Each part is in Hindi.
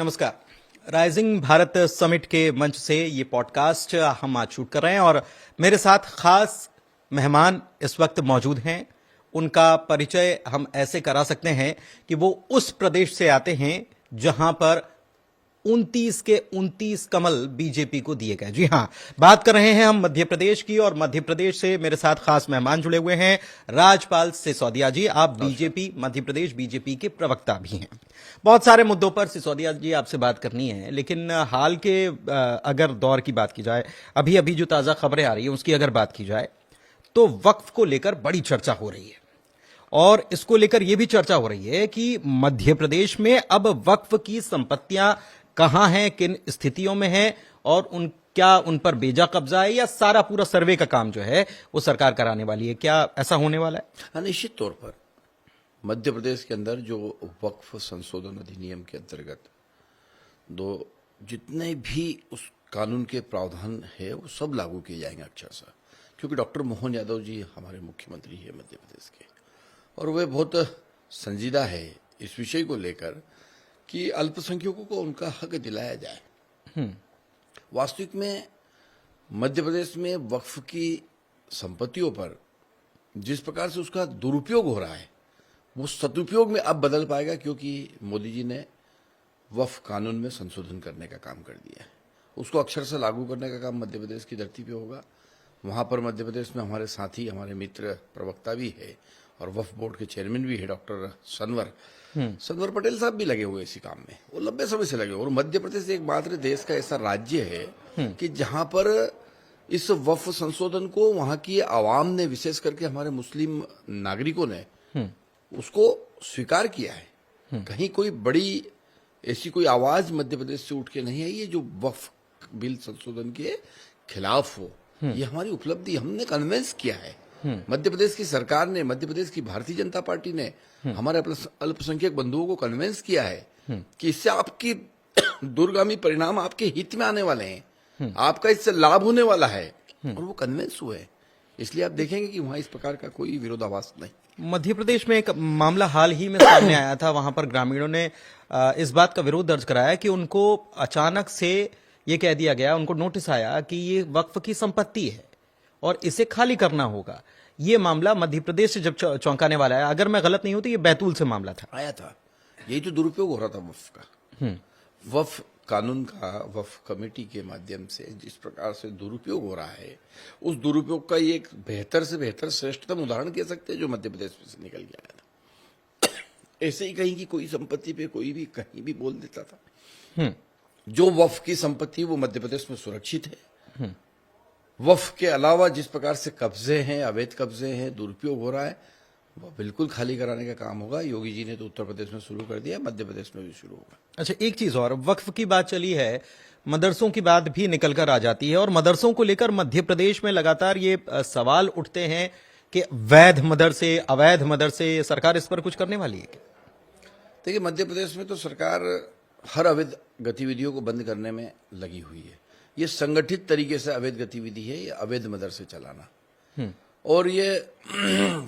नमस्कार। राइजिंग भारत समिट के मंच से ये पॉडकास्ट हम आज शूट कर रहे हैं और मेरे साथ खास मेहमान इस वक्त मौजूद हैं। उनका परिचय हम ऐसे करा सकते हैं कि वो उस प्रदेश से आते हैं जहां पर 29 के 29 कमल बीजेपी को दिए गए। जी हां, बात कर रहे हैं हम मध्य प्रदेश की और मध्य प्रदेश से मेरे साथ खास मेहमान जुड़े हुए हैं राजपाल सिसोदिया जी। आप बीजेपी मध्य प्रदेश बीजेपी के प्रवक्ता भी हैं। बहुत सारे मुद्दों पर सिसोदिया जी आपसे बात करनी है, लेकिन हाल के अगर दौर की बात की जाए, अभी अभी जो ताजा खबरें आ रही है उसकी अगर बात की जाए तो वक्फ को लेकर बड़ी चर्चा हो रही है और इसको लेकर यह भी चर्चा हो रही है कि मध्य प्रदेश में अब वक्फ की संपत्तियां कहां हैं, किन स्थितियों में हैं और क्या उन पर बेजा कब्जा है या सारा पूरा सर्वे का काम जो है वो सरकार कराने वाली है। क्या ऐसा होने वाला है? हाँ, निश्चित तौर पर मध्य प्रदेश के अंदर जो वक्फ संशोधन अधिनियम के अंतर्गत जितने भी उस कानून के प्रावधान है वो सब लागू किए जाएंगे अक्षरशः, क्योंकि डॉक्टर मोहन यादव जी हमारे मुख्यमंत्री है मध्य प्रदेश के और वे बहुत संजीदा है इस विषय को लेकर कि अल्पसंख्यकों को उनका हक दिलाया जाए। वास्तविक में मध्य प्रदेश में वक्फ की संपत्तियों पर जिस प्रकार से उसका दुरुपयोग हो रहा है वो सदुपयोग में अब बदल पाएगा, क्योंकि मोदी जी ने वक्फ कानून में संशोधन करने का काम कर दिया है। उसको अक्षरशः लागू करने का काम मध्य प्रदेश की धरती पे होगा। वहां पर मध्य प्रदेश में हमारे साथी, हमारे मित्र प्रवक्ता भी है और वक्फ बोर्ड के चेयरमैन भी है डॉक्टर सनवर पटेल साहब भी लगे हुए इसी काम में, वो लंबे समय से लगे हुए। और मध्य प्रदेश एकमात्र देश का ऐसा राज्य है कि जहां पर इस वक्फ संशोधन को वहां की आवाम ने, विशेष करके हमारे मुस्लिम नागरिकों ने उसको स्वीकार किया है। कहीं कोई बड़ी ऐसी कोई आवाज मध्य प्रदेश से उठ के नहीं आई है जो वक्फ बिल संशोधन के खिलाफ हो। ये हमारी उपलब्धि, हमने कन्विंस किया है। मध्य प्रदेश की सरकार ने, मध्य प्रदेश की भारतीय जनता पार्टी ने हमारे अल्पसंख्यक बंधुओं को कन्विंस किया है कि इससे आपकी दूरगामी परिणाम आपके हित में आने वाले हैं, आपका इससे लाभ होने वाला है और वो कन्विंस हुए। इसलिए आप देखेंगे कि वहां इस प्रकार का कोई विरोधाभास नहीं। मध्य प्रदेश में एक मामला हाल ही में सामने आया था। वहां पर ग्रामीणों ने इस बात का विरोध दर्ज कराया कि उनको अचानक से ये कह दिया गया, उनको नोटिस आया कि ये वक्फ की संपत्ति है और इसे खाली करना होगा। ये मामला मध्य प्रदेश से जब चौंकाने वाला है, अगर मैं गलत नहीं हूं तो ये बैतूल से मामला था, आया था। यही तो दुरुपयोग हो रहा था वक्फ का। वक्फ कानून का वक्फ कमेटी के माध्यम से जिस प्रकार से दुरुपयोग हो रहा है, उस दुरुपयोग का ये एक बेहतर से बेहतर श्रेष्ठतम उदाहरण कह सकते हैं जो मध्य प्रदेश में से निकल के आया था। ऐसे ही कहीं की कोई संपत्ति पे कोई भी कहीं भी बोल देता था। जो वक्फ की संपत्ति वो मध्य प्रदेश में सुरक्षित है। वक्फ के अलावा जिस प्रकार से कब्जे हैं, अवैध कब्जे हैं, दुरुपयोग हो रहा है, वो बिल्कुल खाली कराने का काम होगा। योगी जी ने तो उत्तर प्रदेश में शुरू कर दिया, मध्य प्रदेश में भी शुरू होगा। अच्छा, एक चीज और, वक्फ की बात चली है, मदरसों की बात भी निकलकर आ जाती है और मदरसों को लेकर मध्य प्रदेश में लगातार ये सवाल उठते हैं कि वैध मदरसे, अवैध मदरसे, सरकार इस पर कुछ करने वाली है क्या? देखिए, मध्य प्रदेश में तो सरकार हर अवैध गतिविधियों को बंद करने में लगी हुई है। ये संगठित तरीके से अवैध गतिविधि है, ये अवैध मदरसे चलाना, और ये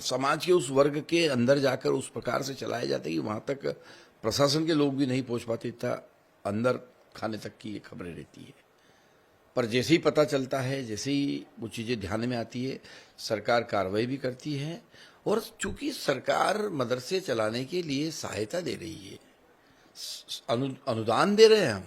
समाज के उस वर्ग के अंदर जाकर उस प्रकार से चलाया जाता है कि वहां तक प्रशासन के लोग भी नहीं पहुंच पाते, इतना अंदर खाने तक की ये खबरें रहती है। पर जैसे ही पता चलता है, जैसे ही वो चीजें ध्यान में आती है, सरकार कार्रवाई भी करती है। और चूंकि सरकार मदरसे चलाने के लिए सहायता दे रही है, अनुदान दे रहे हैं हम,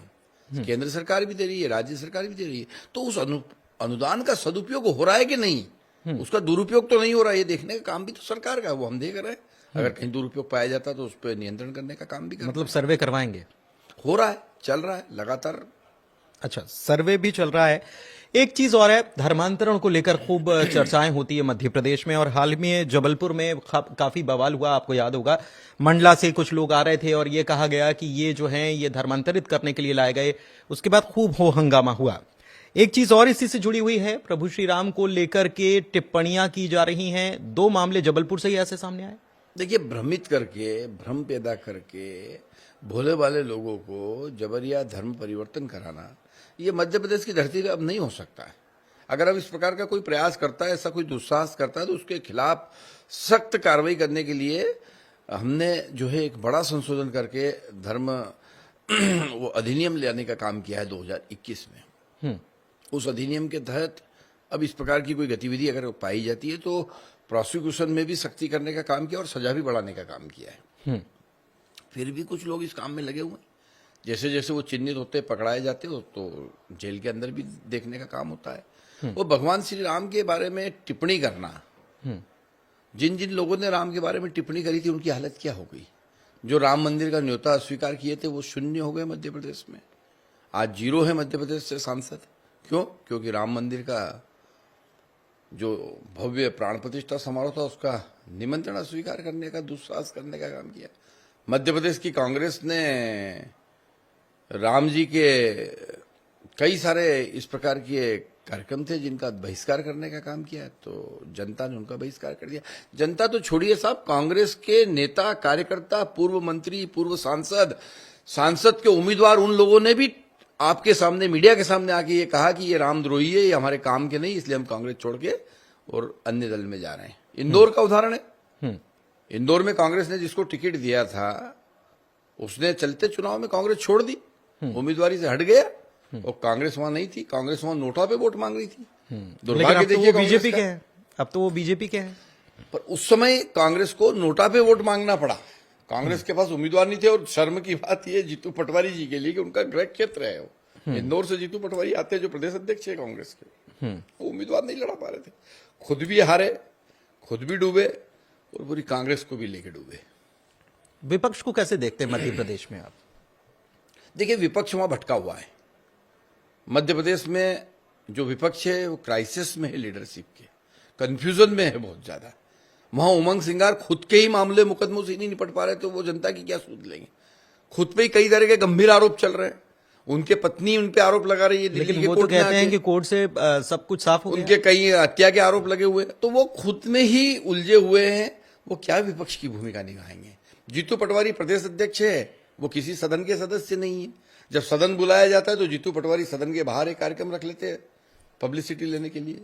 केंद्र सरकार भी दे रही है, राज्य सरकार भी दे रही है, तो उस अनुदान का सदुपयोग हो रहा है कि नहीं, उसका दुरुपयोग तो नहीं हो रहा है, ये देखने का काम भी तो सरकार का है, वो हम देख रहे हैं। अगर कहीं दुरुपयोग पाया जाता तो उस पर नियंत्रण करने का काम भी मतलब सर्वे करवाएंगे? हो रहा है, चल रहा है लगातार। अच्छा, सर्वे भी चल रहा है। एक चीज और है, धर्मांतरण को लेकर खूब चर्चाएं होती है मध्य प्रदेश में और हाल में जबलपुर में काफी बवाल हुआ। आपको याद होगा, मंडला से कुछ लोग आ रहे थे और ये कहा गया कि ये जो हैं ये धर्मांतरित करने के लिए लाए गए। उसके बाद खूब हो हंगामा हुआ। एक चीज और इसी से जुड़ी हुई है, प्रभु श्री राम को लेकर के टिप्पणियां की जा रही हैं। 2 मामले जबलपुर से ही ऐसे सामने आए। देखिए, भ्रमित करके, भ्रम पैदा करके भोले वाले लोगों को जबरिया धर्म परिवर्तन कराना, ये मध्य प्रदेश की धरती पर अब नहीं हो सकता है। अगर अब इस प्रकार का कोई प्रयास करता है, ऐसा कोई दुस्साहस करता है, तो उसके खिलाफ सख्त कार्रवाई करने के लिए हमने जो है एक बड़ा संशोधन करके धर्म वो अधिनियम लाने का काम किया है 2021 में। उस अधिनियम के तहत अब इस प्रकार की कोई गतिविधि अगर पाई जाती है तो प्रोसिक्यूशन में भी सख्ती करने का काम किया और सजा भी बढ़ाने का काम किया है। फिर भी कुछ लोग इस काम में लगे हुए हैं। जैसे जैसे वो चिन्हित होते पकड़ाए जाते हो तो जेल के अंदर भी देखने का काम होता है। वो भगवान श्री राम के बारे में टिप्पणी करना, जिन जिन लोगों ने राम के बारे में टिप्पणी करी थी उनकी हालत क्या हो गई। जो राम मंदिर का न्योता अस्वीकार किए थे वो शून्य हो गए मध्य प्रदेश में। आज 0 है मध्य प्रदेश से सांसद। क्यों? क्योंकि राम मंदिर का जो भव्य प्राण प्रतिष्ठा समारोह था उसका निमंत्रण अस्वीकार करने का, दुस्साहस करने का काम किया। मध्य प्रदेश की कांग्रेस ने राम जी के कई सारे इस प्रकार के कार्यक्रम थे जिनका बहिष्कार करने का काम किया, तो जनता ने उनका बहिष्कार कर दिया। जनता तो छोड़िए साहब, कांग्रेस के नेता कार्यकर्ता, पूर्व मंत्री, पूर्व सांसद के उम्मीदवार, उन लोगों ने भी आपके सामने, मीडिया के सामने आके ये कहा कि ये रामद्रोही है, ये हमारे काम के नहीं, इसलिए हम कांग्रेस छोड़ के और अन्य दल में जा रहे हैं। इंदौर का उदाहरण है। इंदौर में कांग्रेस ने जिसको टिकट दिया था उसने चलते चुनाव में कांग्रेस छोड़ दी, उम्मीदवारी से हट गया और कांग्रेस वहां नहीं थी। कांग्रेस वहां नोटा पे वोट मांग रही थी। दुर्भाग्य देखिए बीजेपी के हैं, अब तो वो बीजेपी के हैं। पर उस समय कांग्रेस को नोटा पे वोट मांगना पड़ा। कांग्रेस के पास उम्मीदवार नहीं थे और शर्म की बात यह जीतू पटवारी जी के लिए कि उनका गृह क्षेत्र है वो। इंदौर से जीतू पटवारी आते हैं जो प्रदेश अध्यक्ष है कांग्रेस के, वो उम्मीदवार नहीं लड़ा पा रहे थे। खुद भी हारे, खुद भी डूबे और पूरी कांग्रेस को भी लेके डूबे। विपक्ष को कैसे देखते हैं मध्य प्रदेश में आप? देखिए, विपक्ष वहां भटका हुआ है। मध्य प्रदेश में जो विपक्ष है वो क्राइसिस में है, लीडरशिप के कंफ्यूजन में है बहुत ज्यादा। वहां उमंग सिंगार खुद के ही मामले मुकदमों से नहीं निपट पा रहे तो वो जनता की क्या सूझ लेंगे। खुद पे ही कई तरह के गंभीर आरोप चल रहे हैं। उनके पत्नी उन पे आरोप लगा रही है, लेकिन वो तो कहते हैं कि कोर्ट से सब कुछ साफ हो गया। उनके कई हत्या के आरोप लगे हुए हैं, तो वो खुद में ही उलझे हुए हैं। वो क्या विपक्ष की भूमिका निभाएंगे? जीतू पटवारी प्रदेश अध्यक्ष है, वो किसी सदन के सदस्य नहीं है। जब सदन बुलाया जाता है तो जीतू पटवारी सदन के बाहर एक कार्यक्रम रख लेते हैं पब्लिसिटी लेने के लिए।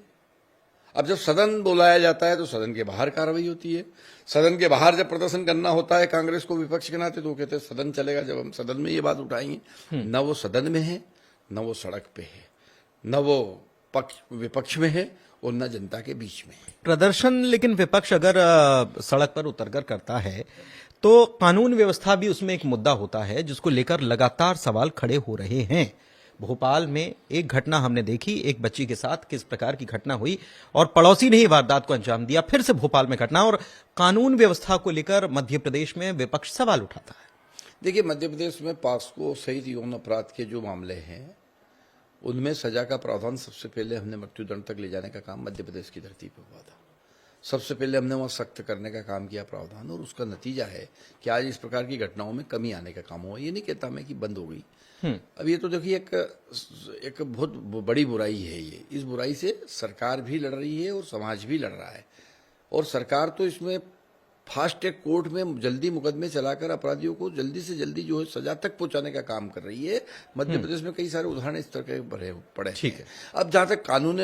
अब जब सदन बुलाया जाता है तो सदन के बाहर कार्रवाई होती है। सदन के बाहर जब प्रदर्शन करना होता है कांग्रेस को विपक्ष के नाते तो वो कहते हैं सदन चलेगा जब हम सदन में ये बात उठाएंगे। न वो सदन में है, न वो सड़क पे है, न वो विपक्ष में है और न जनता के बीच में है। प्रदर्शन लेकिन विपक्ष अगर सड़क पर उतरकर करता है तो कानून व्यवस्था भी उसमें एक मुद्दा होता है जिसको लेकर लगातार सवाल खड़े हो रहे हैं। भोपाल में एक घटना हमने देखी, एक बच्ची के साथ किस प्रकार की घटना हुई और पड़ोसी ने ही वारदात को अंजाम दिया। फिर से भोपाल में घटना और कानून व्यवस्था को लेकर मध्य प्रदेश में विपक्ष सवाल उठाता है। देखिए, मध्य प्रदेश में पॉक्सो सहित यौन अपराध के जो मामले हैं उनमें सजा का प्रावधान सबसे पहले हमने मृत्युदंड तक ले जाने का काम मध्य प्रदेश की धरती पर हुआ था। सबसे पहले हमने वहां सख्त करने का काम किया प्रावधान, और उसका नतीजा है कि आज इस प्रकार की घटनाओं में कमी आने का काम हुआ। ये नहीं कहता मैं कि बंद हो गई। अब ये तो देखिए एक बहुत बड़ी बुराई है ये। इस बुराई से सरकार भी लड़ रही है और समाज भी लड़ रहा है। और सरकार तो इसमें फास्ट ट्रैक कोर्ट में जल्दी मुकदमे चलाकर अपराधियों को जल्दी से जल्दी जो है सजा तक पहुंचाने का काम कर रही है। मध्य प्रदेश में कई सारे उदाहरण इस तरह के पड़े ठीक है। अब जहां तक कानून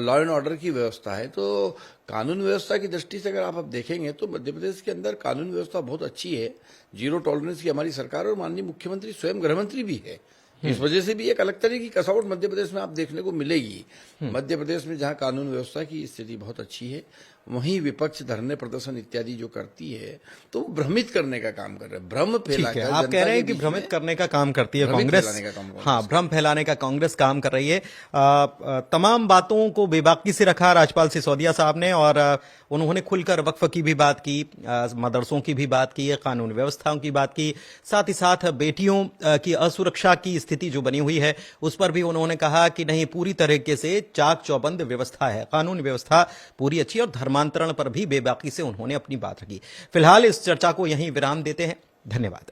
लॉ एंड ऑर्डर की व्यवस्था है तो कानून व्यवस्था की दृष्टि से अगर आप देखेंगे तो मध्य प्रदेश के अंदर कानून व्यवस्था बहुत अच्छी है। जीरो टॉलरेंस की हमारी सरकार और माननीय मुख्यमंत्री स्वयं गृह मंत्री भी है। इस वजह से भी एक अलग तरह की कसौट मध्य प्रदेश में आप देखने को मिलेगी। मध्य प्रदेश में जहां कानून व्यवस्था की स्थिति बहुत अच्छी है वहीं विपक्ष धरने प्रदर्शन इत्यादि जो करती है तो वो भ्रमित करने का काम कर रहे हैं, भ्रम फैलाकर। आप कह रहे हैं कि भ्रमित करने का काम करती है कांग्रेस। हाँ, भ्रम फैलाने का कांग्रेस काम कर रही है। तमाम बातों को बेबाकी से रखा राज्यपाल सिसोदिया साहब ने और उन्होंने खुलकर वक्फ की भी बात की, मदरसों की भी बात की, कानून व्यवस्थाओं की बात की, साथ ही साथ बेटियों की असुरक्षा की स्थिति जो बनी हुई है उस पर भी उन्होंने कहा कि नहीं, पूरी तरीके से चाक चौबंद व्यवस्था है, कानून व्यवस्था पूरी अच्छी, और धर्मांतरण पर भी बेबाकी से उन्होंने अपनी बात रखी। फिलहाल इस चर्चा को यहीं विराम देते हैं। धन्यवाद।